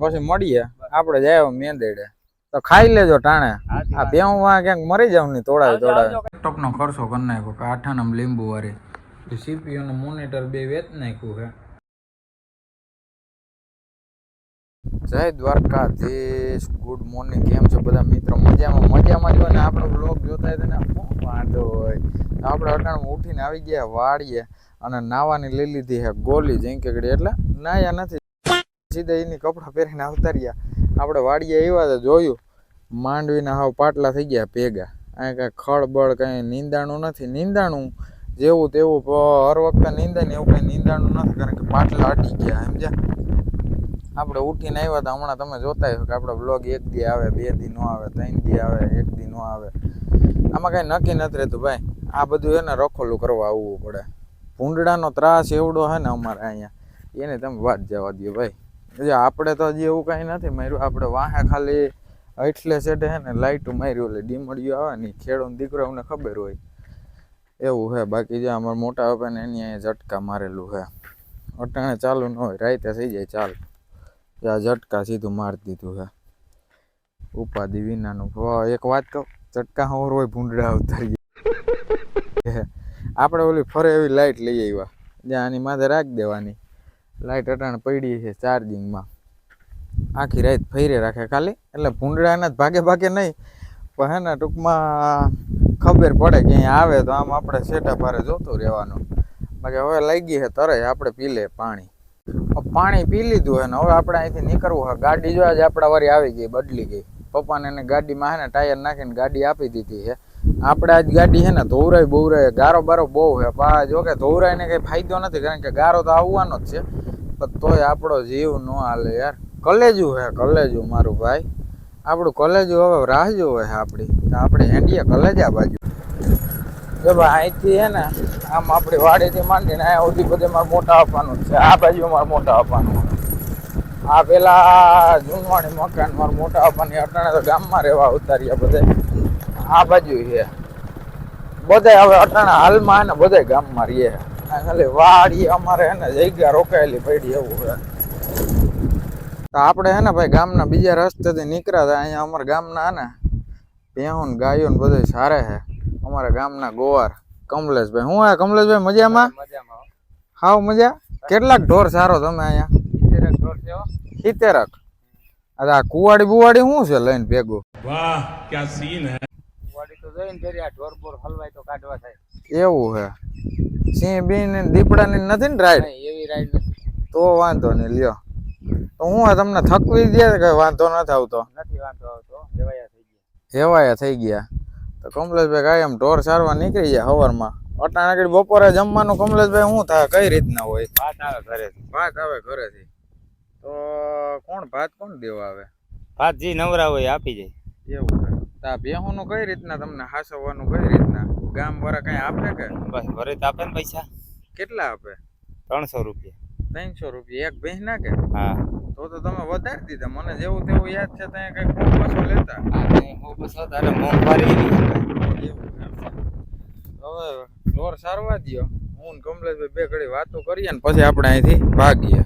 પછી મળીએ આપણે જાય મેંદેડે તો ખાઈ લેજો ટાણે આ બેહું વાં ક્યાંક મરી જાવ ની તોડાય લેપટોપ નો ખર્ચો કરી નાખ્યો કે આઠાનામ લીંબુ વાળી સીપીયુ નું મોનિટર બે વેચ નાખ્યું છે. જય દ્વારકાધીશ, ગુડ મોર્નિંગ. કેમ છો બધા મિત્રો? મજામાં જ હોય ને? આપણો બ્લોગ જોતા હોય ને વાંધો હોય તો આપણે અટાણમાં ઉઠીને આવી ગયા વાડીએ અને નાવાની લઈ લીધી છે ગોલી જંકેગડી, એટલે નાયા નથી, સીધા એની કપડાં પહેરીને આવતા રહ્યા. આપણે વાડીએ આવ્યા તો જોયું માંડવીના હાવ પાટલા થઈ ગયા ભેગા. અહીં કાંઈ ખળબળ કંઈ નીંદાણું નથી. નીંદાણું જેવું તેવું હર વખતે નીંદાય ને એવું કંઈ નીંદાણું નથી, કારણ કે પાટલા અટી ગયા. સમજ્યા? આપણે ઉઠીને આવ્યા તો હમણાં તમે જોતા હશો કે આપણો બ્લોગ એક દી આવે, 2 દી નો આવે, 3 દી આવે, 1 દી નો આવે. આમાં કાંઈ નક્કી નથી રહેતું ભાઈ. આ બધું એને રખોલું કરવા આવવું પડે. ભૂંડડાનો ત્રાસ એવડો છે ને અમારે અહીંયા, એને તમે વાત જવા દો ભાઈ. આપણે તો હજી એવું કાંઈ નથી માર્યું. આપણે વાહે ખાલી એટલે સેટે છે ને લાઇટું માર્યું, એટલે ડીમડીઓ આવે ને ખેડૂત દીકરાઓને ખબર હોય એવું છે. બાકી જે અમારા મોટા બાપાને એની અહીંયા ઝટકા મારેલું છે. અટાણે ચાલુ ન હોય, રાતે થઈ જાય ચાલુ. આ ઝટકા સીધું મારી દીધું છે ઉપાધિ વિનાનું. એક વાત કહું, ઝટકા હોર હોય ભૂંડડા ઉતારીએ. આપણે ઓલી ફરે એવી લાઇટ લઈ આવ્યા, જ્યાં આની માથે રાખી દેવાની. લાઇટ અટાણે પડી છે ચાર્જિંગમાં, આખી રાત ફેરે રાખે ખાલી, એટલે ભૂંડડાના જ ભાગે ભાગે નહીં પણ હે ને ટૂંકમાં ખબર પડે કે અહીંયા આવે તો આમ આપણે સેટા ભારે જોતું રહેવાનું. બાકી હવે લાગી છે તરે આપણે પી લે પાણી પી લીધું હે ને હવે આપણે અહીંથી નીકળવું હોય. ગાડી જો આજે આપણા વારી આવી ગઈ, બદલી ગઈ. પપ્પાને એને ગાડીમાં હે ને ટાયર નાખીને ગાડી આપી દીધી છે. આપણે આજ ગાડી છે ને ધોવરાય બોવરાય ગારો બારો બહુ છે. જો કે ધોવરાયને કંઈ ફાયદો નથી, કારણ કે ગારો તો આવવાનો જ છે, પણ તોય આપણો જીવ ન હાલે યાર. કલેજું હે કલેજું મારું ભાઈ, આપણું કલેજું હવે રાહ જોવે છે આપણી. તો આપણે હેંડીએ કલેજા બાજુ જો ભાઈ. અહીંથી હે ને આમ આપણી વાડીથી માંડીને અહીંયા સુધી બધે મારે મોટા આપવાનું છે. આ બાજુ મારે મોટા આપવાનું. આ પેલા જૂનવાણી મકાન મારે મોટા આપવાની. અટાણે તો ગામમાં રહેવા ઉતાર્યા બધે. આ બાજુ છે બધે હવે અટાણે હાલમાં ને બધે ગામમાં રહીએ. ખાલી વાડી અમારે હે ને જગ્યા રોકાયેલી પડી એવું છે. તો આપણે હે ને ભાઈ ગામના બીજા રસ્તેથી નીકળ્યા હતા. અહીંયા અમારા ગામના હે ને ભેહું ગાયો ને બધું સારે છે. અમારા ગામના ગોવાર કમલેશભાઈ. હું હે કમલેશભાઈ? મજામાં? હાવ મજા. કેટલાક ઢોર સારો તમે અહીંયા? 70. આ કુવાડી બુવાડી શું છે લઈને ભેગું? વાહ ક્યા સીન હે. કુવાડી તો જોઈને ફેરી આ ઢોર બોર હલવાય તો કાઢવા થાય એવું છે. સિંહ બીન ને દીપડાની નથી ને રાઈડ? એવી રાઈડ નથી. તો વાંધો નહીં લ્યો. તો હું તમને થકવી દે કે વાંધો નથી આવતો? નથી વાંધો આવતો, હેવાયા થઈ ગયા. તો કમલેશભાઈ કાયમ ઢોર સારવા નીકળી જાય સવારમાં. અટાણે આગળ બપોરે જમવાનું કમલેશભાઈ શું થાય, કઈ રીતના હોય? ભાત આવે ઘરેથી. ભાત આવે ઘરેથી. તો ભાત કોણ દેવા આવે? ભાત જે નવરા હોય આપી જાય એવું છે. તા બેહુનું કઈ રીતના તમને હાસવવાનું કઈ રીતના? ગામ વાળા કઈ આપે કે? બસ ભરે તો આપે ને પૈસા. કેટલા આપે? 300 રૂપિયા. 300 રૂપિયા એક ભેંસ ના કે? હા. તો તમે વધારી દીધા. મને જેવું તેવું યાદ છે ત્યાં કઈ ખૂબ બસો લેતા. મોંઘવારી હવે ઢોર સારવા દો. હું ને કમલેશભાઈ બે ઘડી વાતો કરીએ ને પછી આપણે અહીંથી ભાગીએ.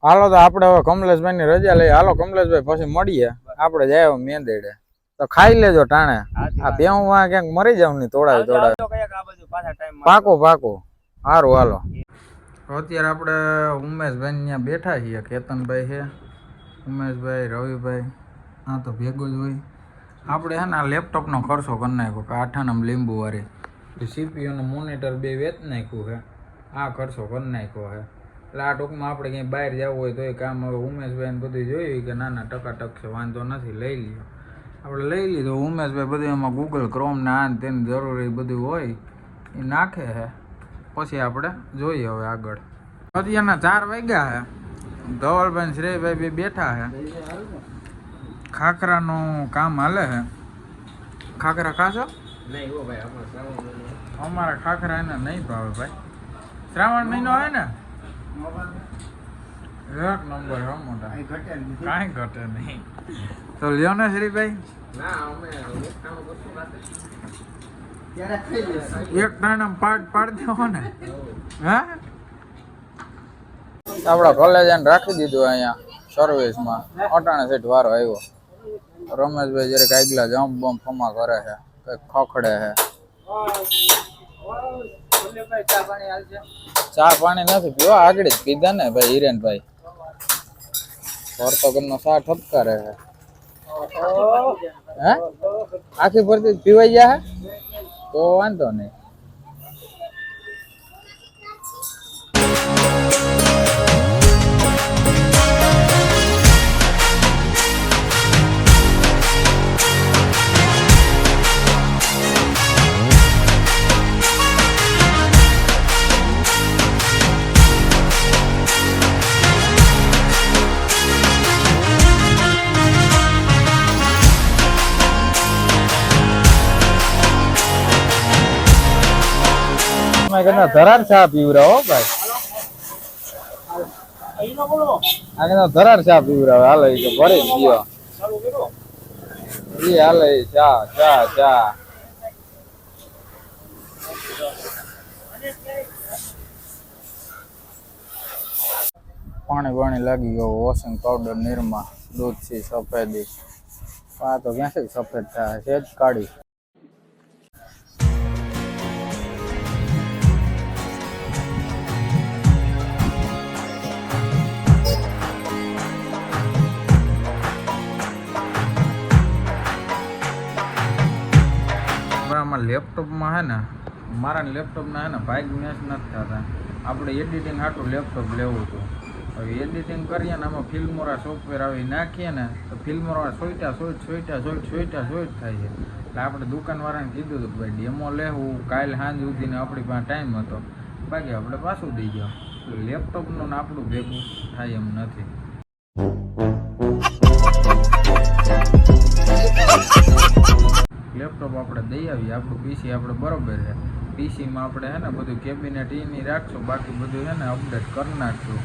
હાલો તો આપણે હવે કમલેશભાઈ ની રજા લઈએ. હાલો કમલેશભાઈ, પછી મળીએ. આપણે જાય મેંદેડે તો ખાઈ લેજો ટાણે. આ બેહું વાં ક્યાંક મરી જાવ ની તોડાય. પાકો સારું હાલો. અત્યારે આપણે ઉમેશભાઈ ત્યાં બેઠા છીએ. કેતનભાઈ છે, ઉમેશભાઈ, રવિભાઈ, હા તો ભેગું જ હોય. આપણે છે ને આ લેપટોપનો ખર્ચો કરી નાખ્યો કે આઠાનામ લીંબુ વાળી સીપીયુનું મોનિટર બે વેચ નાખ્યું છે. આ ખર્ચો કરી નાખ્યો છે. એટલે આ ટૂંકમાં આપણે ક્યાંય બહાર જવું હોય તો એ કામ હવે ઉમેશભાઈને બધું જોયું કે નાના ટકાટક છે, વાંધો નથી, લઈ લ્યો. આપણે લઈ લીધો. ઉમેશભાઈ બધું એમાં ગૂગલ ક્રોમ ને આ તેની જરૂરી બધું હોય એ નાખે છે. પછી આપણે જોઈએ હવે આગળ. અત્યારના 4 વાગ્યા છે. ધવલભાઈ શ્રેયભાઈ બે બેઠા છે. ખાખરાનું કામ હાલે છે. ખાખરા ખાશો? અમારા ખાખરા એને નહીં ભાવે ભાઈ. શ્રાવણ મહિનો હોય ને એક નંબર હો મોટા, કાંઈ ઘટે નહીં. તો લ્યો ને શ્રીભાઈ, એક ટાણા પાડી દેવો ને. હા આપડા કોલેજ રાખી દીધું અહીંયા સર્વિસમાં અટાણે સેટ વારો આવ્યો. રમેશભાઈ જયારે કાગલા જમ્પ બમ્પ ફમા કરે છે, કંઈક ખખડે છે. ચા પાણી નથી પીવા, આગળ જ પીધા ને ભાઈ હિરેનભાઈ. પોર્તુગલનો ચા ઠપકારે છે. હે આખી પરથી પીવાઈ ગયા હે તો વાંધો નહીં. ધરાર ચા પીવરા હો ભાઈ, આ ધરાર ચા પીવરા હાલે કે ભરી ગયો ઈ હાલે ચા ચા ચા. પાણી લાગી ગયો, વોશિંગ પાવડર નિરમા, દૂધ થી સફેદી. આ તો ક્યાંથી સફેદ થાય છે જ કાઢી. લેપટોપમાં હે ને મારા લેપટોપના હે ને ભાઈ મેચ નથી થતા. આપણે એડિટિંગ હાટું લેપટોપ લેવું હતું. હવે એડિટિંગ કરીએ ને આમાં ફિલ્મોરા સોફ્ટવેર આવી નાખીએ ને તો ફિલ્મોરા સોઈટા થાય છે. એટલે આપણે દુકાનવાળાને કીધું હતું ભાઈ ડેમો લેવું, કાલ સાંજ સુધીને આપણી પાસે ટાઈમ હતો, બાકી આપણે પાછું દઈ ગયો. લેપટોપનું ને આપણું ભેગું થાય એમ નથી. લેપટોપ આપણે દઈ આવીએ, આપણું પીસી આપણે બરોબર છે. પીસીમાં આપણે હે ને બધું કેબિનેટ એની રાખશું, બાકી બધું છે ને અપડેટ કરી નાખશું.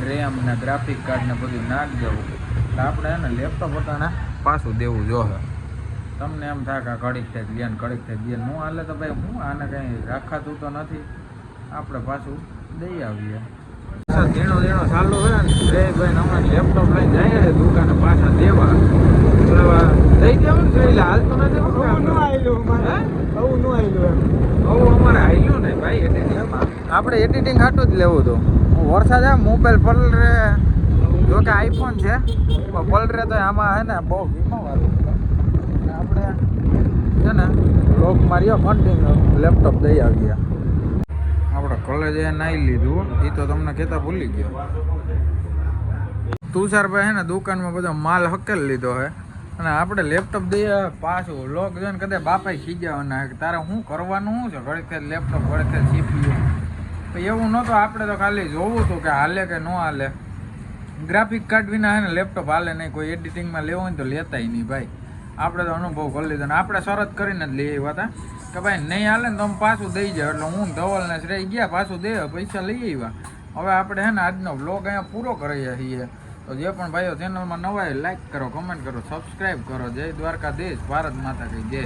રેમ ને ગ્રાફિક કાર્ડ ને બધું નાખ દેવું. એટલે આપણે હે ને લેપટોપ પોતાને પાછું દેવું જોશે. તમને એમ થાય કે ઘડીક થાય જ્ઞાન ઘડીક થાય જ્ઞાન હું હાલે તો ભાઈ હું આને કંઈ રાખાતું તો નથી, આપણે પાછું દઈ આવીએ. ધીણો ચાલુ હોય ને જયભાઈ હમણાં લેપટોપ લઈને જાય દુકાને પાછા દેવા. દઈ દેવું ને એટલે હાલતું નથી. અમારે હાલ્યું ને ભાઈ એડિટિંગમાં. આપણે એડિટિંગ હાટું જ લેવું હતું. વરસાદ આવે મોબાઈલ પલરે, જો કે આઈફોન છે પલરે તો આમાં હે ને બહુ વીમો વાળું. આપણે છે ને લોક માર્યો કન્ટિન્યુ લેપટોપ દઈ આવીએ. આપણે કોલેજે નાઈ લીધું એ તો તમને કહેતા ભૂલી ગયો. તુષારભાઈ હે ને દુકાનમાં બધો માલ હકેલ લીધો હે અને આપણે લેપટોપ દઈએ પાછું લોક જોઈને કદાચ બાપા ખીજાવાના તારે શું કરવાનું શું છે, ઘડીક લેપટોપ ઘડીક CPU. તો એવું નહોતું, આપણે તો ખાલી જોવું હતું કે હાલે કે ન હાલે. ગ્રાફિક કાર્ડ વિના હે ને લેપટોપ હાલે નહીં. કોઈ એડિટિંગમાં લેવું હોય ને તો લેતાય નહીં ભાઈ. આપણે તો અનુભવ કરી લીધો ને આપણે શરત કરીને જ લઈ આવ્યા હતા કે ભાઈ નહીં હાલે ને તો અમે પાછું દઈ જાય. એટલે હું ધવલને શ્રેય ગયા પાછું દે પૈસા લઈ આવ્યા. હવે આપણે હે ને આજનો બ્લોગ અહીંયા પૂરો કરીએ છીએ. તો જે પણ ભાઈઓ ચેનલમાં નવા હોય લાઈક કરો, કમેન્ટ કરો, સબસ્ક્રાઈબ કરો. જય દ્વારકાધીશ, ભારત માતા કી જય.